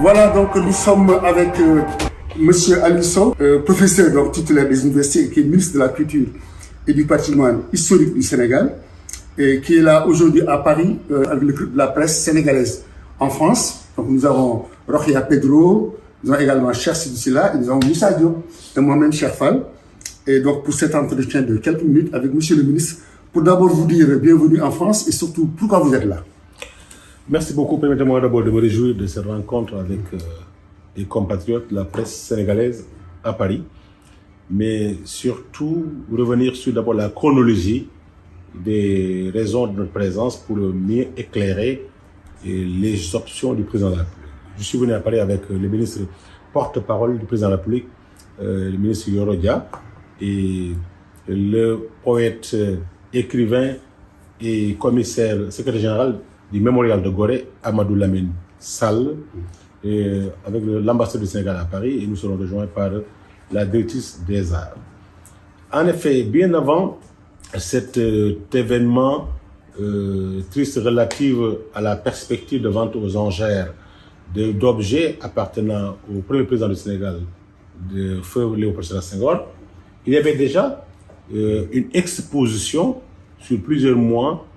Voilà, donc nous sommes avec Monsieur Alisson, professeur donc, titulaire des universités, qui est ministre de la Culture et du Patrimoine historique du Sénégal, et qui est là aujourd'hui à Paris avec le groupe de la presse sénégalaise en France. Donc nous avons Rokhaya Pedro, nous avons également Cheikh Sidou Sylla, et nous avons Moussa Diop et moi-même Cheikh Fall. Et donc pour cet entretien de quelques minutes avec Monsieur le ministre, pour d'abord vous dire bienvenue en France et surtout pourquoi vous êtes là. Merci beaucoup. Permettez-moi d'abord de me réjouir de cette rencontre avec des compatriotes de la presse sénégalaise à Paris, mais surtout revenir sur d'abord la chronologie des raisons de notre présence pour mieux éclairer les options du président de la République. Je suis venu à Paris avec le ministre porte-parole du président de la République, le ministre Yoro Dia, et le poète, écrivain et commissaire, secrétaire général du mémorial de Gorée, Amadou Lamine Sall, avec l'ambassadeur du Sénégal à Paris, et nous serons rejoints par la directrice des arts. En effet, bien avant cet événement triste relatif à la perspective de vente aux enchères d'objets appartenant au premier président du Sénégal, de feu Léopold Sédar Senghor, il y avait déjà une exposition sur plusieurs mois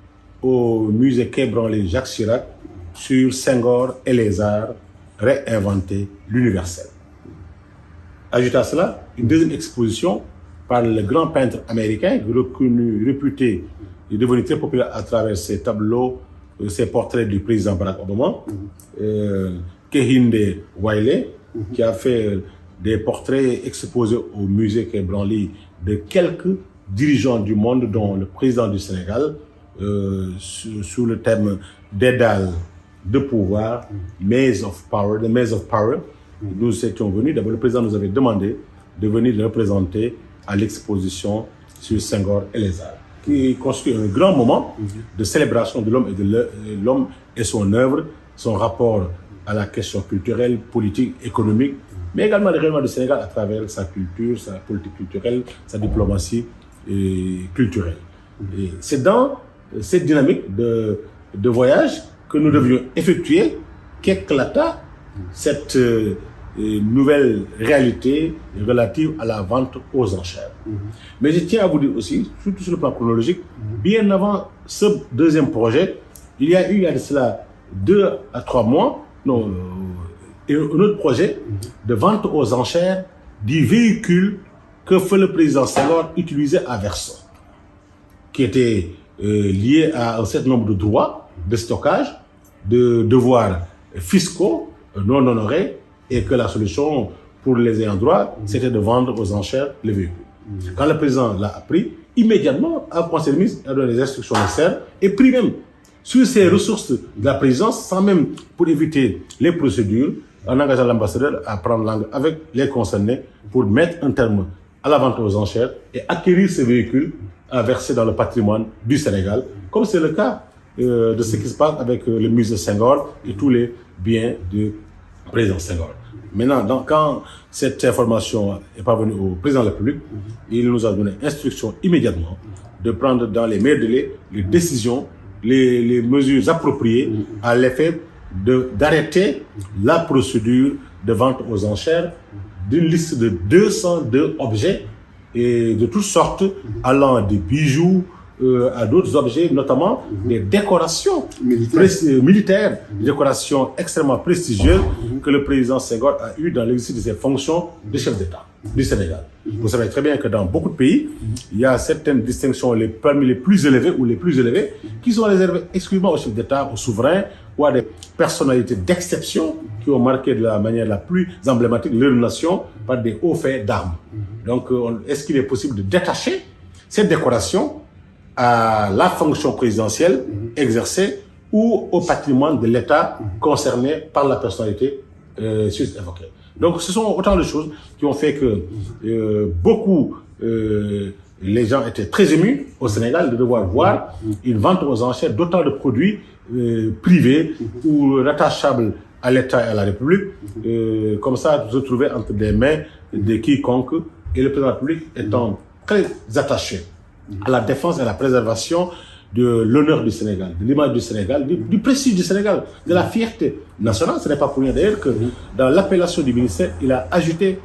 au musée Quai Branly Jacques Chirac sur Senghor et les arts, réinventer l'universel. Ajoutez à cela une deuxième exposition par le grand peintre américain, reconnu, réputé et devenu très populaire à travers ses tableaux, ses portraits du président Barack Obama, Kehinde Wiley, qui a fait des portraits exposés au musée Quai Branly de quelques dirigeants du monde, dont le président du Sénégal, sous le thème Dédale de pouvoir, Maze of Power, the Maze of Power. Nous étions venus, d'abord le président nous avait demandé de venir le représenter à l'exposition sur Senghor et les arts, qui constitue un grand moment de célébration de l'homme et de l'homme et son œuvre, son rapport à la question culturelle, politique, économique, mais également le rayonnement du Sénégal à travers sa culture, sa politique culturelle, sa diplomatie culturelle. C'est dans cette dynamique de voyage que nous devions effectuer qu'éclata cette nouvelle réalité relative à la vente aux enchères. Mais je tiens à vous dire aussi, surtout sur le plan chronologique, bien avant ce deuxième projet, il y a de cela 2 à 3 mois, un autre projet de vente aux enchères du véhicule que fait le président Senghor utilisait à Verson, qui était lié à un certain nombre de droits de stockage, de devoirs fiscaux non honorés, et que la solution pour les ayants droit, c'était de vendre aux enchères les véhicules. Quand le président l'a appris, immédiatement, le Conseil des ministres a donné des instructions nécessaires et pris même sur ses ressources de la présidence, sans même pour éviter les procédures, en engageant l'ambassadeur à prendre langue avec les concernés pour mettre un terme à la vente aux enchères et acquérir ces véhicules à verser dans le patrimoine du Sénégal, comme c'est le cas de ce qui se passe avec le musée Senghor et tous les biens du président Senghor. Maintenant, quand cette information est parvenue au président de la République, il nous a donné instruction immédiatement de prendre dans les meilleurs délais les décisions, les mesures appropriées à l'effet d'arrêter la procédure de vente aux enchères d'une liste de 202 objets et de toutes sortes, allant des bijoux à d'autres objets, notamment des décorations militaires, des décorations extrêmement prestigieuses que le président Senghor a eues dans l'exercice de ses fonctions de chef d'État du Sénégal. Vous savez très bien que dans beaucoup de pays, il y a certaines distinctions parmi les plus élevées ou les plus élevées qui sont réservées exclusivement aux chefs d'État, aux souverains ou à des personnalités d'exception qui ont marqué de la manière la plus emblématique leur nation par des hauts faits d'armes. Donc, est-ce qu'il est possible de détacher cette décoration à la fonction présidentielle exercée ou au patrimoine de l'État concerné par la personnalité évoquée? Donc, ce sont autant de choses qui ont fait que les gens étaient très émus au Sénégal de devoir voir une vente aux enchères d'autant de produits privés ou rattachables à l'État et à la République, comme ça, se trouver entre des mains de quiconque, et le président de la République étant très attaché à la défense et à la préservation de l'honneur du Sénégal, de l'image du Sénégal, du prestige du Sénégal, de la fierté nationale. Ce n'est pas pour rien d'ailleurs que dans l'appellation du ministère, il a ajouté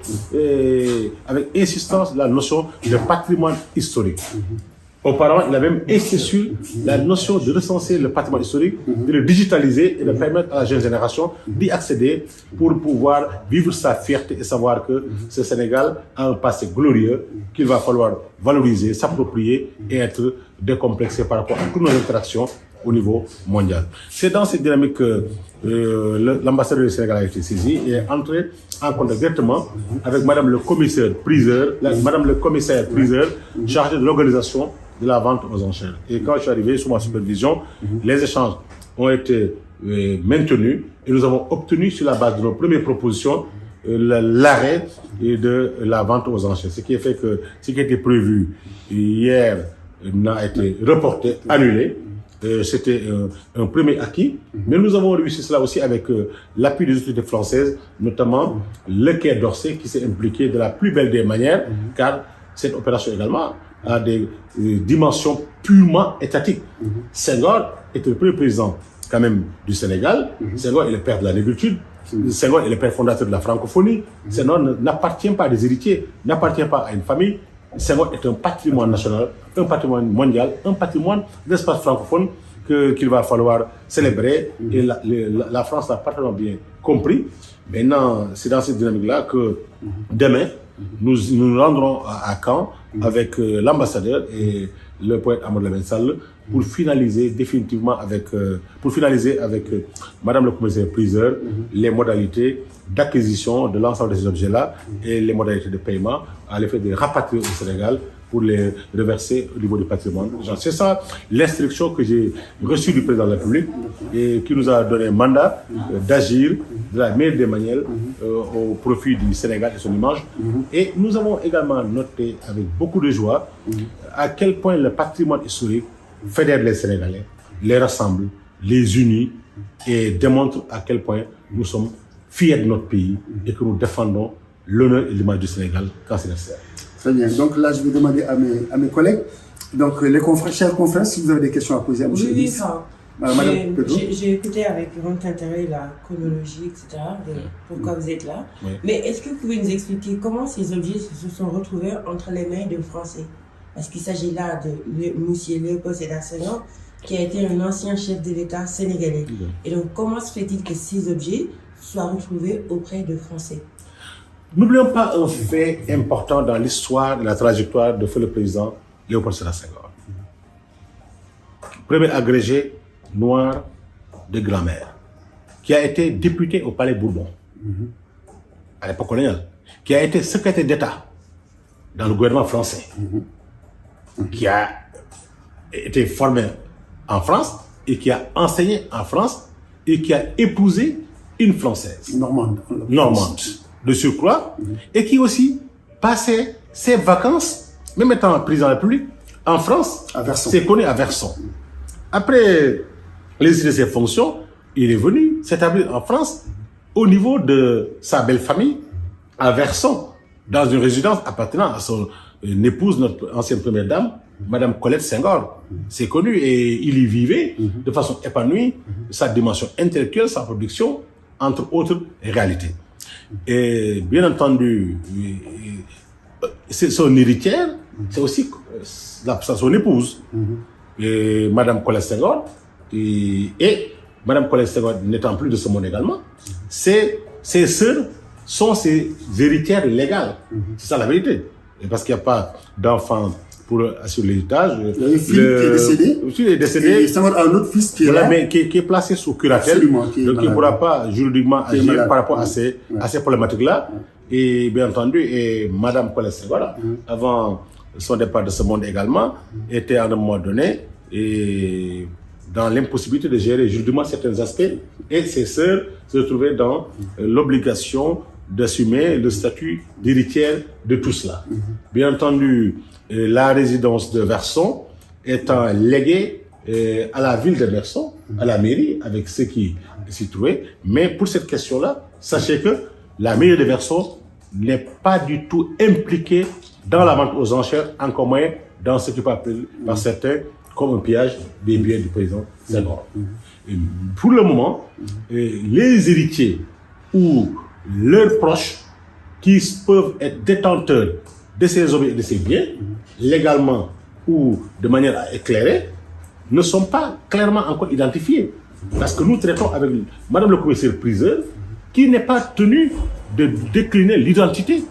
avec insistance la notion de patrimoine historique. Auparavant, il a même insisté sur la notion de recenser le patrimoine historique, de le digitaliser et de permettre à la jeune génération d'y accéder pour pouvoir vivre sa fierté et savoir que ce Sénégal a un passé glorieux qu'il va falloir valoriser, s'approprier et être décomplexé par rapport à toutes nos interactions au niveau mondial. C'est dans cette dynamique que l'ambassadeur du Sénégal a été saisi et est entré en contact directement avec Madame le commissaire priseur, chargé de l'organisation de la vente aux enchères. Et quand je suis arrivé sous ma supervision, les échanges ont été maintenus et nous avons obtenu sur la base de nos premières propositions l'arrêt de la vente aux enchères. Ce qui a fait que ce qui était prévu hier n'a été reporté, annulé. C'était un premier acquis, mais nous avons réussi cela aussi avec l'appui des autorités françaises, notamment le Quai d'Orsay qui s'est impliqué de la plus belle des manières, car cette opération également a des dimensions purement étatiques. Senghor était le premier président quand même du Sénégal. Senghor est le père de la négritude. Senghor est le père fondateur de la francophonie. Senghor n'appartient pas à des héritiers, n'appartient pas à une famille. Senghor est un patrimoine national, un patrimoine mondial, un patrimoine d'espace francophone qu'il va falloir célébrer. Et la France l'a parfaitement bien compris. Maintenant, c'est dans cette dynamique-là que demain, nous nous rendrons à Caen avec l'ambassadeur et le poète Amadou Lamine Sall pour finaliser définitivement avec Madame le commissaire priseur les modalités d'acquisition de l'ensemble de ces objets-là et les modalités de paiement à l'effet de les rapatrier au Sénégal pour les reverser au niveau du patrimoine. C'est ça l'instruction que j'ai reçue du président de la République et qui nous a donné mandat d'agir de la meilleure des manières au profit du Sénégal et son image. Et nous avons également noté avec beaucoup de joie à quel point le patrimoine historique fédère les Sénégalais, les rassemble, les unit et démontre à quel point nous sommes fiers de notre pays et que nous défendons l'honneur et l'image du Sénégal quand c'est nécessaire. Très bien. Donc là, je vais demander à mes collègues, donc les confrères, chers confrères, si vous avez des questions à poser à M. Oui, j'ai écouté avec grand intérêt la chronologie, etc., de pourquoi vous êtes là. Oui. Mais est-ce que vous pouvez nous expliquer comment ces objets se sont retrouvés entre les mains de Français? Parce qu'il s'agit là de M. Léopold Sédar Senghor, qui a été un ancien chef de l'État sénégalais. Oui. Et donc, comment se fait-il que ces objets soient retrouvés auprès de Français? N'oublions pas un fait important dans l'histoire de la trajectoire de feu le président Léopold Sédar Senghor. Premier agrégé noir de grand-mère, qui a été député au Palais Bourbon, à l'époque coloniale, qui a été secrétaire d'État dans le gouvernement français, qui a été formé en France et qui a enseigné en France et qui a épousé une Française. Normande. De surcroît, et qui aussi passait ses vacances, même étant président de la République, en France, c'est connu à Verson. Après l'exercice de ses fonctions, il est venu s'établir en France au niveau de sa belle famille, à Verson, dans une résidence appartenant à son épouse, notre ancienne première dame, Madame Colette Senghor. C'est connu et il y vivait de façon épanouie, sa dimension intellectuelle, sa production, entre autres réalités. Et bien entendu, c'est son héritière, c'est aussi son épouse, et Madame Colette Senghor, et Madame Colette Senghor n'étant plus de ce monde également, ses sœurs sont ses héritières légales. C'est ça la vérité. Et parce qu'il n'y a pas d'enfant pour assurer l'héritage. Il y a un fils qui est décédé. Il est décédé. Et Senghor a un autre fils qui est là. Mais qui est placé sous curatelle. Absolument, donc il ne pourra pas juridiquement agir par rapport à ces problématiques-là. Et bien entendu, et Madame Colette Senghor, avant son départ de ce monde également, était à un moment donné et dans l'impossibilité de gérer juridiquement certains aspects. Et ses sœurs se retrouvaient dans l'obligation d'assumer le statut d'héritière de tout cela. Bien entendu, la résidence de Verson étant léguée à la ville de Verson, à la mairie, avec ceux qui s'y trouvaient. Mais pour cette question-là, sachez que la mairie de Verson n'est pas du tout impliquée dans la vente aux enchères, encore moins dans ce qui peut appeler par certains comme un pillage des biens du président Senghor. Et pour le moment, les héritiers ou leurs proches qui peuvent être détenteurs de ces objets et de ces biens, légalement ou de manière éclairée, ne sont pas clairement encore identifiés. Parce que nous traitons avec Madame le commissaire-priseur, qui n'est pas tenu de décliner l'identité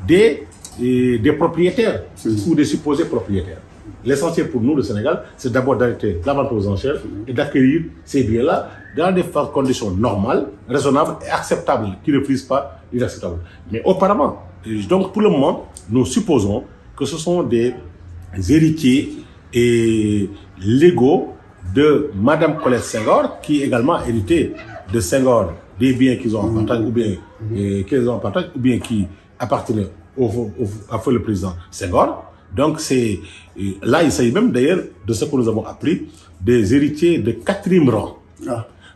des propriétaires ou des supposés propriétaires. L'essentiel pour nous, le Sénégal, c'est d'abord d'arrêter la vente aux enchères et d'accueillir ces biens-là dans des conditions normales, raisonnables et acceptables, qui ne frisent pas l'inacceptable. Mais auparavant, donc pour le moment, nous supposons que ce sont des héritiers et légaux de Madame Colette Senghor, qui également a hérité de Senghor des biens qu'ils ont en partage ou bien qui appartenaient à feu le président Senghor. Donc c'est là il s'agit même d'ailleurs de ce que nous avons appris des héritiers de 4e rang,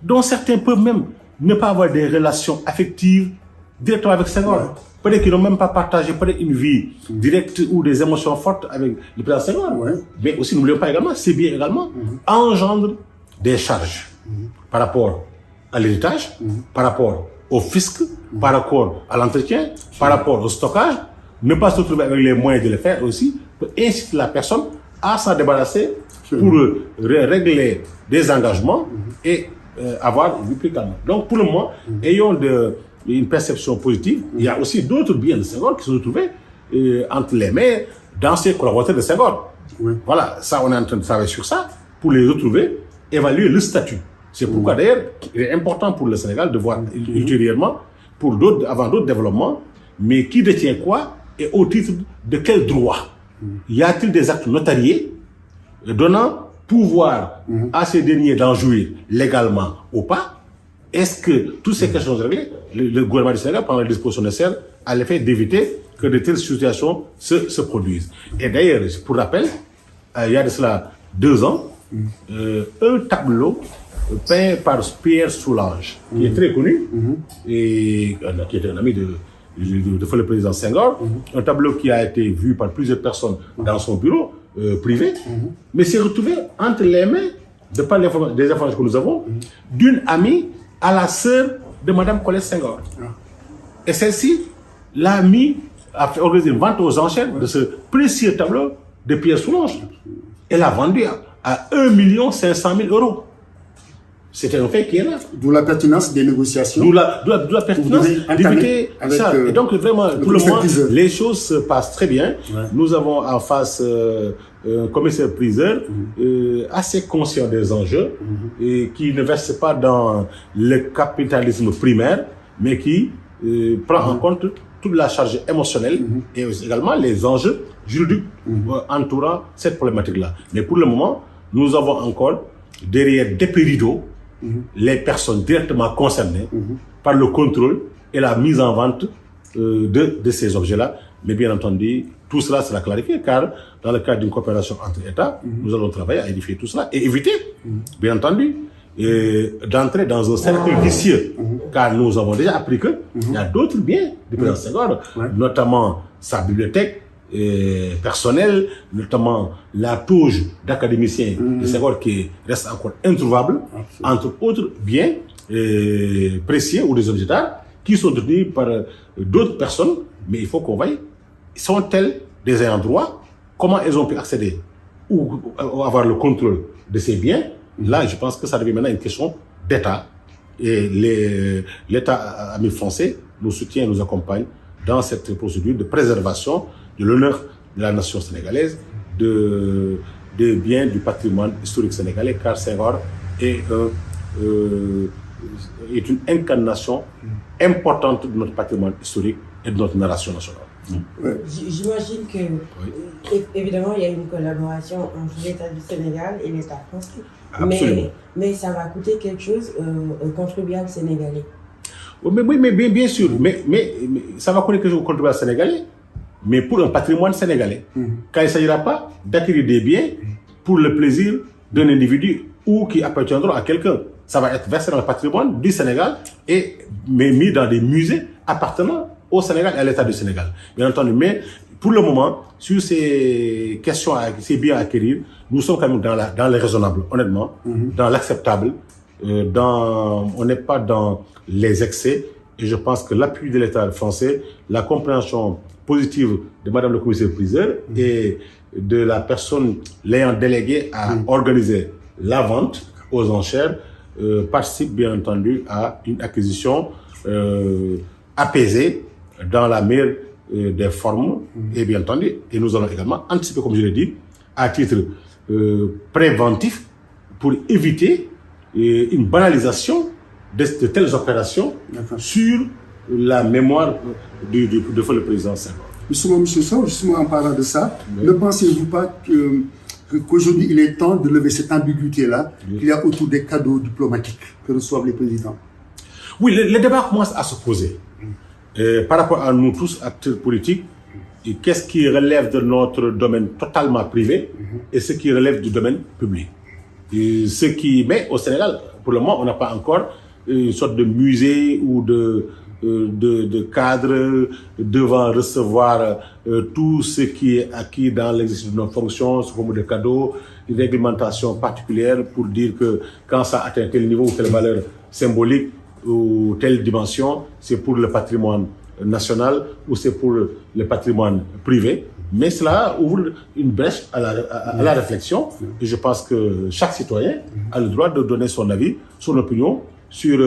dont certains peuvent même ne pas avoir des relations affectives directement avec Senghor. Peut-être qu'ils n'ont même pas partagé peut-être une vie directe ou des émotions fortes avec le président Senghor. Mais aussi, n'oublions pas également, ces biens également engendrent des charges par rapport à l'héritage, par rapport au fisc, par rapport à l'entretien, par rapport au stockage. Ne pas se retrouver avec les moyens de le faire aussi, peut inciter la personne à s'en débarrasser pour régler des engagements et avoir une vie plus calme. Donc pour le moment, ayons une perception positive. Il y a aussi d'autres biens de Senghor qui se retrouvent entre les mains d'anciens collaborateurs de Senghor. Voilà, ça on est en train de travailler sur ça pour les retrouver, évaluer le statut. C'est pourquoi d'ailleurs il est important pour le Sénégal de voir ultérieurement, avant d'autres développements, mais qui détient quoi et au titre de quel droit. Y a-t-il des actes notariés donnant pouvoir à ces derniers d'en jouir légalement ou pas? Est-ce que toutes ces questions sont réglées? Le gouvernement du Sénégal prend les dispositions nécessaires à l'effet d'éviter que de telles situations se produisent. Et d'ailleurs, pour rappel, il y a de cela 2 ans, un tableau peint par Pierre Soulange, qui est très connu, et qui était un ami de feu le président Senghor, un tableau qui a été vu par plusieurs personnes dans son bureau privé, mais s'est retrouvé entre les mains, de par des informations que nous avons, d'une amie à la sœur de Madame Colette Senghor. Et celle-ci a fait organiser une vente aux enchères de ce précieux tableau de Pierre Soulange. Elle l'a vendu à 1 500 000 €. C'est un fait qui est là. D'où la pertinence des négociations. D'où la pertinence d'éviter ça. Et donc vraiment, pour le moment, les choses se passent très bien. Nous avons en face un commissaire-priseur assez conscient des enjeux et qui ne verse pas dans le capitalisme primaire, mais qui prend en compte toute la charge émotionnelle et également les enjeux juridiques entourant cette problématique-là. Mais pour le moment, nous avons encore derrière des rideaux les personnes directement concernées par le contrôle et la mise en vente de ces objets-là. Mais bien entendu, tout cela sera clarifié car dans le cadre d'une coopération entre États, nous allons travailler à édifier tout cela et éviter, bien entendu, d'entrer dans un cercle vicieux. Car nous avons déjà appris qu'il y a d'autres biens du président Senghor, notamment sa bibliothèque personnelle, notamment la touche d'académiciens de Senghor qui reste encore introuvable, entre autres biens précieux ou des objets d'art qui sont détenus par d'autres personnes, mais il faut qu'on voie, sont-elles des ayants droit? Comment elles ont pu accéder ou avoir le contrôle de ces biens? Là, je pense que ça devient maintenant une question d'État. Et l'État ami français nous soutient, nous accompagne dans cette procédure de préservation de l'honneur de la nation sénégalaise, des biens du patrimoine historique sénégalais, car Senghor est une incarnation importante de notre patrimoine historique et de notre narration nationale. J'imagine que, évidemment, il y a une collaboration entre l'État du Sénégal et l'État français. Mais ça va coûter quelque chose aux contribuables sénégalais. Oui, mais bien sûr, mais ça va coûter quelque chose aux contribuables sénégalais, mais pour un patrimoine sénégalais. Quand il ne s'agira pas d'acquérir des biens pour le plaisir d'un individu ou qui appartiendront à quelqu'un. Ça va être versé dans le patrimoine du Sénégal mais mis dans des musées appartenant au Sénégal et à l'État du Sénégal. Bien entendu, mais pour le moment, sur ces questions, ces biens à acquérir, nous sommes quand même dans le raisonnable, honnêtement, dans l'acceptable. On n'est pas dans les excès. Et je pense que l'appui de l'État français, la compréhension positive de Madame le commissaire-priseur et de la personne l'ayant délégué à organiser la vente aux enchères participe bien entendu à une acquisition apaisée dans la meilleure des formes et bien entendu. Et nous allons également anticiper, comme je l'ai dit, à titre préventif pour éviter une banalisation de telles opérations sur la mémoire de feu le président Senghor. Justement, M. Sow, justement en parlant de ça, ne pensez-vous pas qu'aujourd'hui il est temps de lever cette ambiguïté-là qu'il y a autour des cadeaux diplomatiques que reçoivent les présidents? Oui, le débat commence à se poser. Par rapport à nous tous, acteurs politiques, qu'est-ce qui relève de notre domaine totalement privé et ce qui relève du domaine public. Mais au Sénégal, pour le moment, on n'a pas encore une sorte de musée ou de cadre devant recevoir tout ce qui est acquis dans l'exercice de nos fonctions sous forme de cadeaux, une réglementation particulière pour dire que quand ça atteint tel niveau ou telle valeur symbolique ou telle dimension, c'est pour le patrimoine national ou c'est pour le patrimoine privé. Mais cela ouvre une brèche à la réflexion et je pense que chaque citoyen a le droit de donner son avis, son opinion sur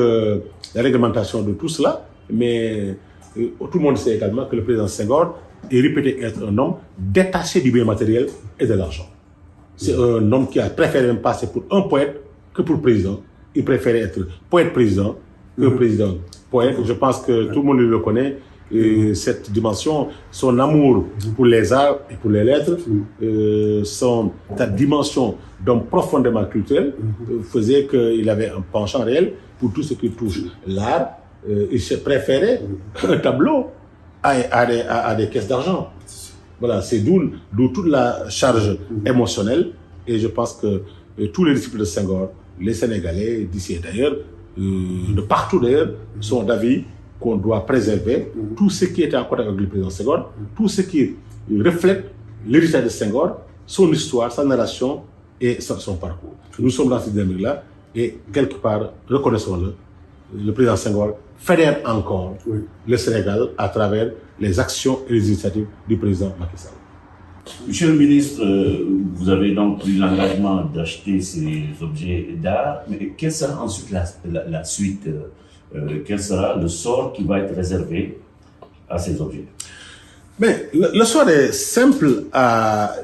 la réglementation de tout cela. Mais tout le monde sait également que le président Senghor est réputé être un homme détaché du bien matériel et de l'argent. C'est un homme qui a préféré même passer pour un poète que pour président. Il préférait être poète-président que président-poète. Je pense que tout le monde le connaît. Cette dimension, son amour pour les arts et pour les lettres, sa dimension d'homme profondément culturel faisait qu'il avait un penchant réel pour tout ce qui touche l'art. Il se préférait un tableau à des caisses d'argent. Voilà, c'est d'où toute la charge émotionnelle. Et je pense que tous les disciples de Senghor, les Sénégalais, d'ici et d'ailleurs, de partout d'ailleurs, sont d'avis qu'on doit préserver tout ce qui était en contact avec le président Senghor, tout ce qui reflète l'héritage de Senghor, son histoire, sa narration et son parcours. Nous sommes dans cette dynamique-là et quelque part, reconnaissons-le, le président Senghor fédère encore le Sénégal à travers les actions et les initiatives du président Macky Sall. Monsieur le ministre, vous avez donc pris l'engagement d'acheter ces objets d'art, mais quelle sera ensuite la suite? Quel sera le sort qui va être réservé à ces objets? Mais le sort est simple à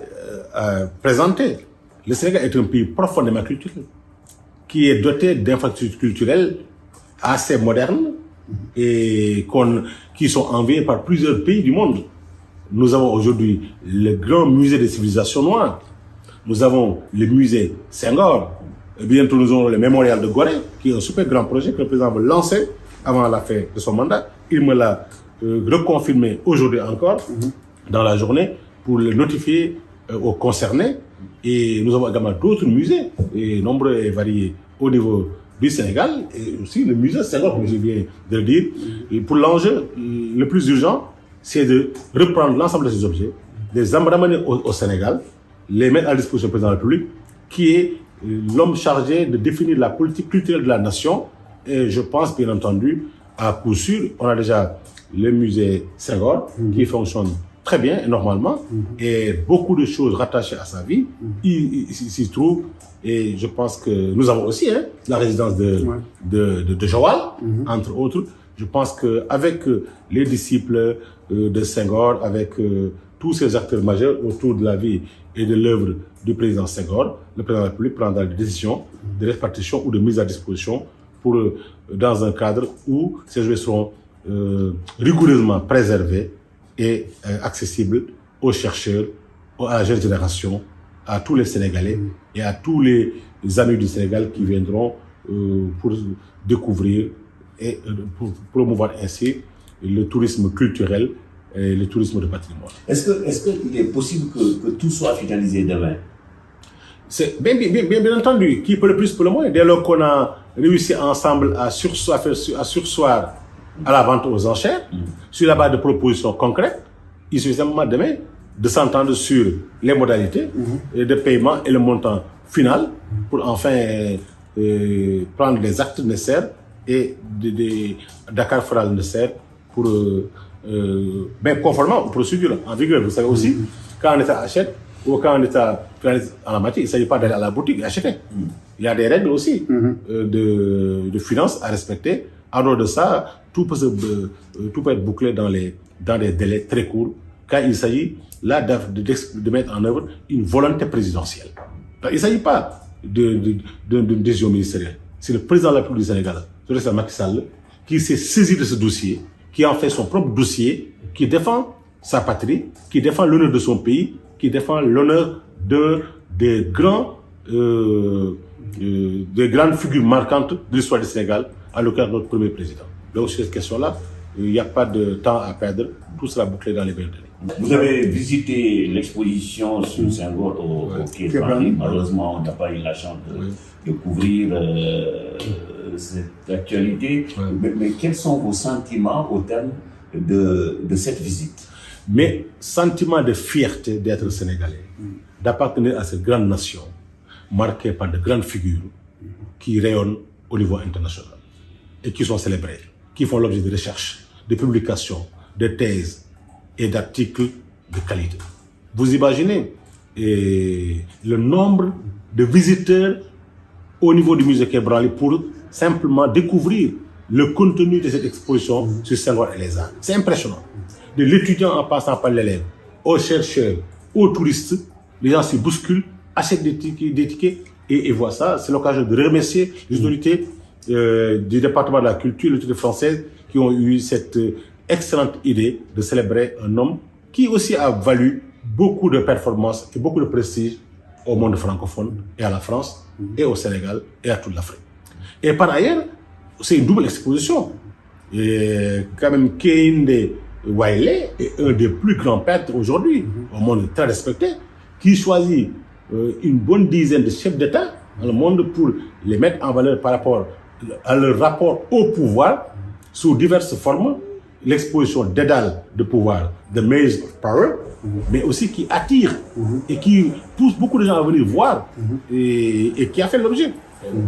présenter. Le Sénégal est un pays profondément culturel, qui est doté d'infrastructures culturelles assez modernes et qui sont enviées par plusieurs pays du monde. Nous avons aujourd'hui le grand musée des civilisations noires. Nous avons le musée Senghor. Et bientôt, nous aurons le mémorial de Gorée, qui est un super grand projet que le président veut lancer avant la fin de son mandat. Il me l'a reconfirmé aujourd'hui encore, dans la journée, pour le notifier aux concernés. Et nous avons également d'autres musées, et nombreux et variés au niveau du Sénégal, et aussi le musée Senghor, comme je viens de le dire. Et pour l'enjeu le plus urgent, c'est de reprendre l'ensemble de ces objets, les ramener au Sénégal, les mettre à disposition du président de la République, qui est l'homme chargé de définir la politique culturelle de la nation. Et je pense, bien entendu, à coup sûr, on a déjà le musée Senghor, qui fonctionne très bien et normalement, et beaucoup de choses rattachées à sa vie s'y trouvent. Et je pense que nous avons aussi la résidence de Joal, entre autres. Je pense qu'avec les disciples de Senghor, avec tous ces acteurs majeurs autour de la vie et de l'œuvre du président Senghor, le président de la République prendra des décisions de répartition ou de mise à disposition dans un cadre où ces objets seront rigoureusement préservés et accessibles aux chercheurs, à la jeune génération, à tous les Sénégalais et à tous les amis du Sénégal qui viendront pour découvrir et pour promouvoir ainsi le tourisme culturel et le tourisme de patrimoine. Est-ce qu'il est possible que tout soit finalisé demain? C'est bien entendu, qui peut le plus, peut le moins. Dès lors qu'on a réussi ensemble à sursoir à la vente aux enchères, sur la base de propositions concrètes, il suffit simplement demain de s'entendre sur les modalités de paiement et le montant final pour enfin prendre les actes nécessaires et Dakar fera le nécessaire pour conformément aux procédures en vigueur. Vous savez aussi, quand un État achète ou quand un État finalise en la matière, il ne s'agit pas d'aller à la boutique et acheter. Il y a des règles aussi de finances à respecter. En dehors de ça, tout peut être bouclé dans des délais très courts quand il s'agit là de mettre en œuvre une volonté présidentielle. Il ne s'agit pas d'une décision ministérielle. C'est le président de la République du Sénégal, Macky Sall, qui s'est saisi de ce dossier, qui en fait son propre dossier, qui défend sa patrie, qui défend l'honneur de son pays, qui défend l'honneur des grandes figures marquantes de l'histoire du Sénégal, en l'occurrence notre premier président. Donc sur cette question-là, il n'y a pas de temps à perdre, tout sera bouclé dans les meilleurs délais. Vous avez visité l'exposition sur Senghor au Quai Branly. Malheureusement, on n'a pas eu la chance de couvrir cette actualité. Mais quels sont vos sentiments au terme de cette visite? Mes sentiments de fierté d'être sénégalais, d'appartenir à cette grande nation, marquée par de grandes figures qui rayonnent au niveau international et qui sont célébrées, qui font l'objet de recherches, de publications, de thèses et d'articles de qualité. Vous imaginez le nombre de visiteurs au niveau du musée Quai Branly pour simplement découvrir le contenu de cette exposition sur Senghor et les arts. C'est impressionnant. De l'étudiant en passant par l'élève, aux chercheurs, aux touristes, les gens se bousculent, achètent des tickets et voient ça. C'est l'occasion de remercier les autorités du département de la culture, les autorités françaises qui ont eu cette excellente idée de célébrer un homme qui aussi a valu beaucoup de performances et beaucoup de prestige au monde francophone et à la France et au Sénégal et à toute l'Afrique. Et par ailleurs, c'est une double exposition. Et quand même, Kehinde Wiley est un des plus grands peintres aujourd'hui, au monde très respecté, qui choisit une bonne dizaine de chefs d'État dans le monde pour les mettre en valeur par rapport à leur rapport au pouvoir sous diverses formes. L'exposition dédale de pouvoir, The Maze of Power, mais aussi qui attire et qui pousse beaucoup de gens à venir voir et qui a fait l'objet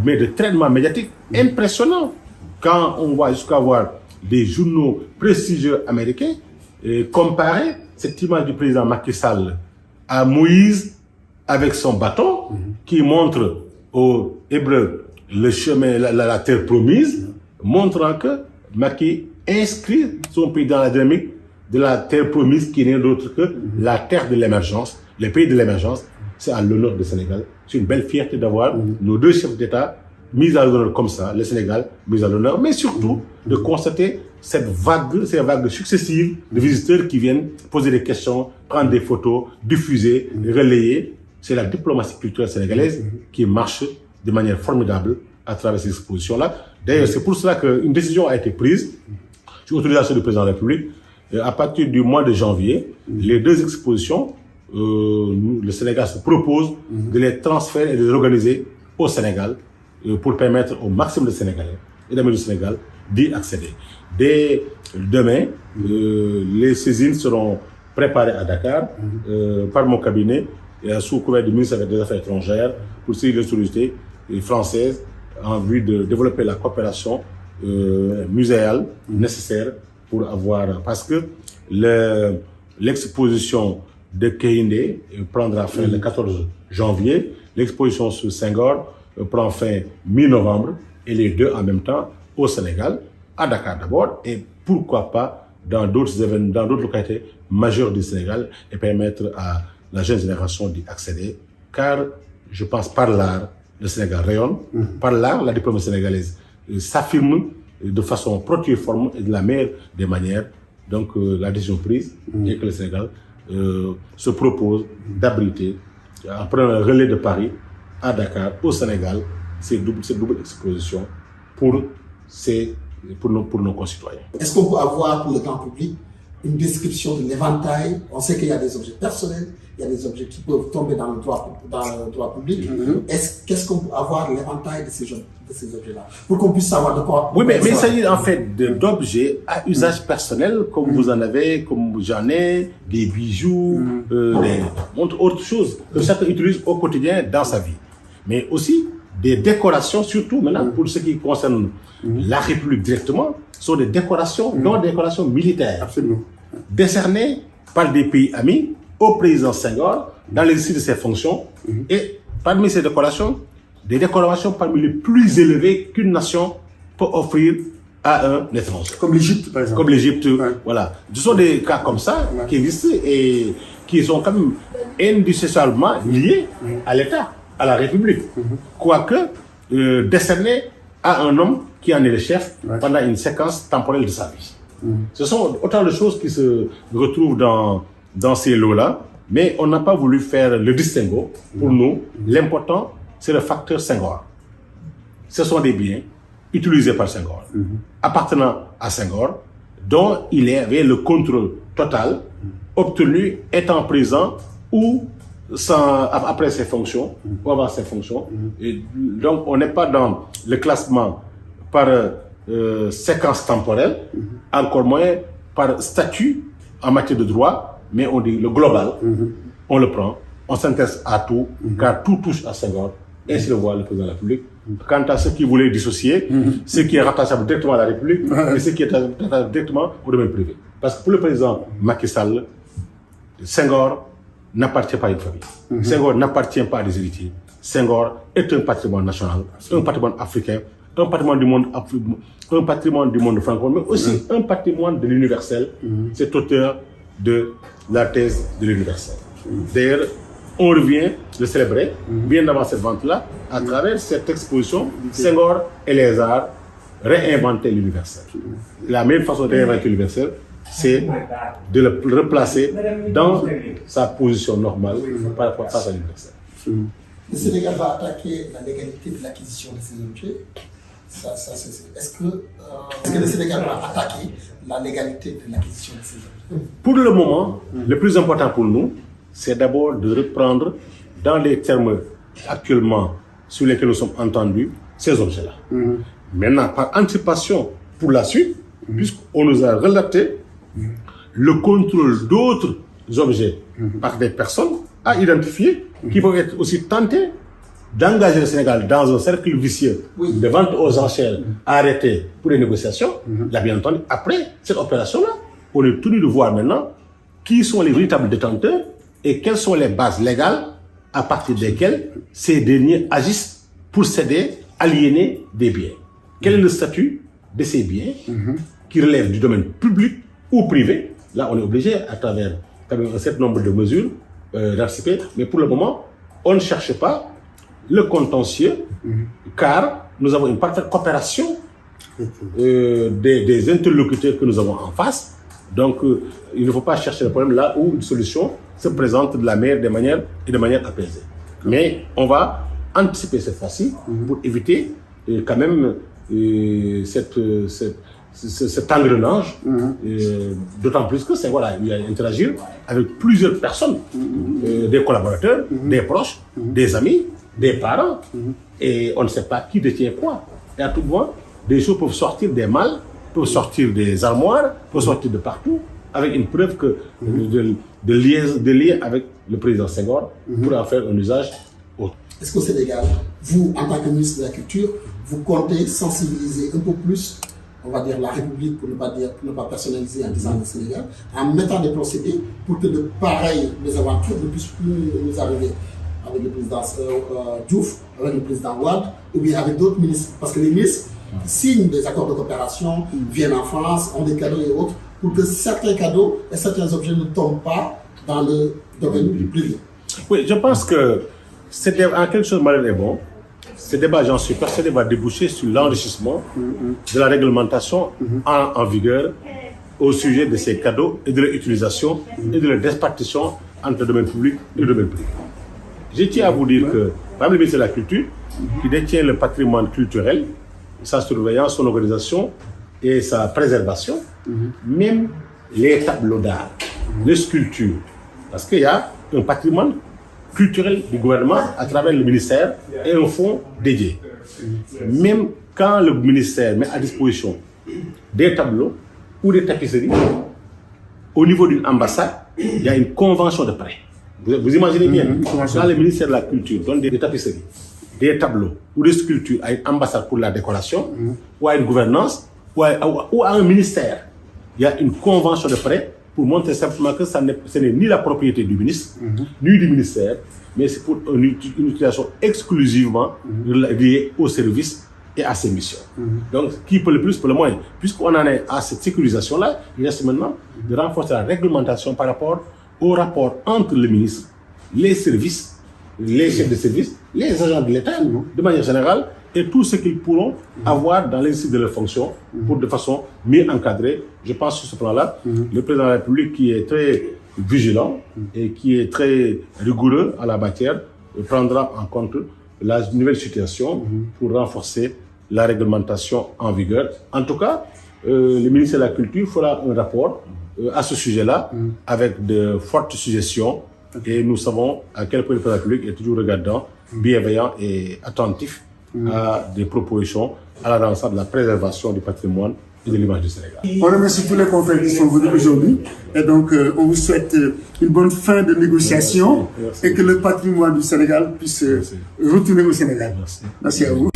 mais de traitements médiatiques impressionnants. Quand on voit jusqu'à voir des journaux prestigieux américains comparer cette image du président Macky Sall à Moïse avec son bâton qui montre aux Hébreux le chemin, la terre promise, montrant que Macky inscrit son pays dans la dynamique de la terre promise qui n'est d'autre que la terre de l'émergence, le pays de l'émergence. C'est à l'honneur du Sénégal. C'est une belle fierté d'avoir nos deux chefs d'État mis à l'honneur comme ça, le Sénégal mis à l'honneur, mais surtout de constater ces vagues successives de visiteurs qui viennent poser des questions, prendre des photos, diffuser, relayer. C'est la diplomatie culturelle sénégalaise qui marche de manière formidable à travers ces expositions-là. D'ailleurs, c'est pour cela qu'une décision a été prise sur autorisation du président de la République. À partir du mois de janvier, les deux expositions, le Sénégal se propose de les transférer et de les organiser au Sénégal pour permettre au maximum de Sénégalais et d'amis du Sénégal d'y accéder. Dès demain, les saisines seront préparées à Dakar par mon cabinet sous couvert du ministère des Affaires étrangères pour saisir les autorités françaises en vue de développer la coopération muséale nécessaire pour avoir... Parce que l'exposition de Kehinde prendra fin le 14 janvier, l'exposition sur Senghor prend fin mi-novembre, et les deux en même temps au Sénégal, à Dakar d'abord, et pourquoi pas dans d'autres événements, dans d'autres localités majeures du Sénégal, et permettre à la jeune génération d'y accéder, car je pense par l'art, le Sénégal rayonne, par l'art, la diplomatie sénégalaise s'affirme de façon protéiforme et de la meilleure des manières. Donc la décision prise est que le Sénégal se propose d'abriter, en prenant un relais de Paris à Dakar, au Sénégal, cette double exposition pour nos concitoyens. Est-ce qu'on peut avoir pour le grand public une description de l'éventail. On sait qu'il y a des objets personnels, il y a des objets qui peuvent tomber dans le droit public. Qu'est-ce qu'on peut avoir l'éventail de ces objets-là pour qu'on puisse savoir de quoi... Oui, mais il s'agit en fait d'objets à usage personnel, comme vous en avez, comme j'en ai, des bijoux, des montres, autre chose que chacun utilise au quotidien dans sa vie. Mais aussi des décorations, surtout maintenant pour ce qui concerne la République directement, sont des décorations, non des décorations militaires. Absolument. Décernées par des pays amis au président Senghor dans l'exercice de ses fonctions. Et parmi ces décorations, des décorations parmi les plus élevées qu'une nation peut offrir à un étranger. Comme l'Égypte, par exemple. Comme l'Égypte, voilà. Ce sont des cas comme ça qui existent et qui sont quand même indissociablement liés à l'État, à la République. Quoique décernés à un homme qui en est le chef pendant une séquence temporelle de sa vie. Ce sont autant de choses qui se retrouvent dans ces lots-là, mais on n'a pas voulu faire le distinguo. Pour nous, l'important, c'est le facteur Senghor. Ce sont des biens utilisés par Senghor, appartenant à Senghor, dont il avait le contrôle total, obtenu étant présent ou après ses fonctions, ou avant ses fonctions. Et donc, on n'est pas dans le classement par séquence temporelle, encore moins par statut en matière de droit, mais on dit le global, on le prend, on s'intéresse à tout, car tout touche à Senghor, ainsi le voit le président de la République. Quant à ceux qui voulaient dissocier, ce qui est rattachable directement à la République et ce qui est rattachable directement au domaine privé. Parce que pour le président Macky Sall, Senghor n'appartient pas à une famille. Senghor n'appartient pas à des héritiers. Senghor est un patrimoine national, un patrimoine africain, un patrimoine du monde francophone, mais aussi un patrimoine de l'universel. C'est auteur de la thèse de l'universel. D'ailleurs, on revient de célébrer, bien avant cette vente-là, à travers cette exposition, Senghor et les arts réinventer l'universel. La meilleure façon de réinventer l'universel, c'est de le replacer dans sa position normale par rapport à l'universel. Le Sénégal va attaquer la légalité de l'acquisition de ces objets. Est-ce que le Sénégal va attaquer la légalité de l'acquisition de ces objets? Pour le moment, le plus important pour nous, c'est d'abord de reprendre dans les termes actuellement sur lesquels nous sommes entendus ces objets-là. Maintenant, par anticipation pour la suite, puisqu'on nous a relaté le contrôle d'autres objets par des personnes à identifier qui peuvent être aussi tentés d'engager le Sénégal dans un cercle vicieux de vente aux enchères arrêtées pour les négociations. Là, bien entendu, après cette opération-là, on est tenu de voir maintenant qui sont les véritables détenteurs et quelles sont les bases légales à partir desquelles ces derniers agissent pour céder, aliéner des biens. Quel est le statut de ces biens qui relèvent du domaine public ou privé? Là, on est obligé, à travers un certain nombre de mesures, d'anticiper. Mais pour le moment, on ne cherche pas le contentieux, car nous avons une parfaite coopération des interlocuteurs que nous avons en face. Donc, il ne faut pas chercher le problème là où une solution se présente de la meilleure des manières et de manière apaisée. Mais on va anticiper cette fois-ci pour éviter quand même cet engrenage, d'autant plus que c'est voilà, il y a interagir avec plusieurs personnes, des collaborateurs, des proches, des amis, des parents, et on ne sait pas qui détient quoi. Et à tout moment, des choses peuvent sortir des malles, peuvent sortir des armoires, peuvent sortir de partout, avec une preuve que de lien avec le président Senghor pour en faire un usage autre. Est-ce qu'au Sénégal, vous, en tant que ministre de la Culture, vous comptez sensibiliser un peu plus, on va dire, la République, pour ne pas personnaliser en disant le Sénégal, en mettant des procédés pour que de pareilles mésaventures ne puissent plus nous arriver avec le président Diouf, avec le président Wade, ou bien avec d'autres ministres. Parce que les ministres signent des accords de coopération, viennent en France, ont des cadeaux et autres, pour que certains cadeaux et certains objets ne tombent pas dans le domaine du privé. Oui, je pense que c'est en quelque chose de malheur est bon. Ce débat, j'en suis persuadé, va déboucher sur l'enrichissement de la réglementation en vigueur au sujet de ces cadeaux et de leur utilisation et de leur répartition entre le domaine public et le domaine privé. Je tiens à vous dire que, par le ministre de la Culture, qui détient le patrimoine culturel, sa surveillance, son organisation et sa préservation, même les tableaux d'art, les sculptures. Parce qu'il y a un patrimoine culturel du gouvernement à travers le ministère et un fonds dédié. Même quand le ministère met à disposition des tableaux ou des tapisseries, au niveau d'une ambassade, il y a une convention de prêt. Vous imaginez bien, quand le ministère de la Culture donne des tapisseries, des tableaux ou des sculptures à une ambassade pour la décoration, ou à une gouvernance, ou à un ministère, il y a une convention de prêt pour montrer simplement que ce n'est ni la propriété du ministre, ni du ministère, mais c'est pour une utilisation exclusivement liée au service et à ses missions. Donc, qui peut le plus, peut le moins. Puisqu'on en est à cette sécurisation-là, il reste maintenant de renforcer la réglementation par rapport au rapport entre le ministre, les services, les chefs de service, les agents de l'État, de manière générale, et tout ce qu'ils pourront avoir dans l'exercice de leurs fonctions pour de façon mieux encadrée. Je pense sur ce plan-là, le président de la République qui est très vigilant et qui est très rigoureux à la matière prendra en compte la nouvelle situation pour renforcer la réglementation en vigueur. En tout cas, le ministère de la Culture fera un rapport à ce sujet-là avec de fortes suggestions et nous savons à quel point le président de la République est toujours regardant, bienveillant et attentif à des propositions à l'avancée de la préservation du patrimoine et de l'image du Sénégal. On remercie tous les confrères qui sont venus aujourd'hui et donc on vous souhaite une bonne fin de négociation et que le patrimoine du Sénégal puisse retourner au Sénégal. Merci à vous.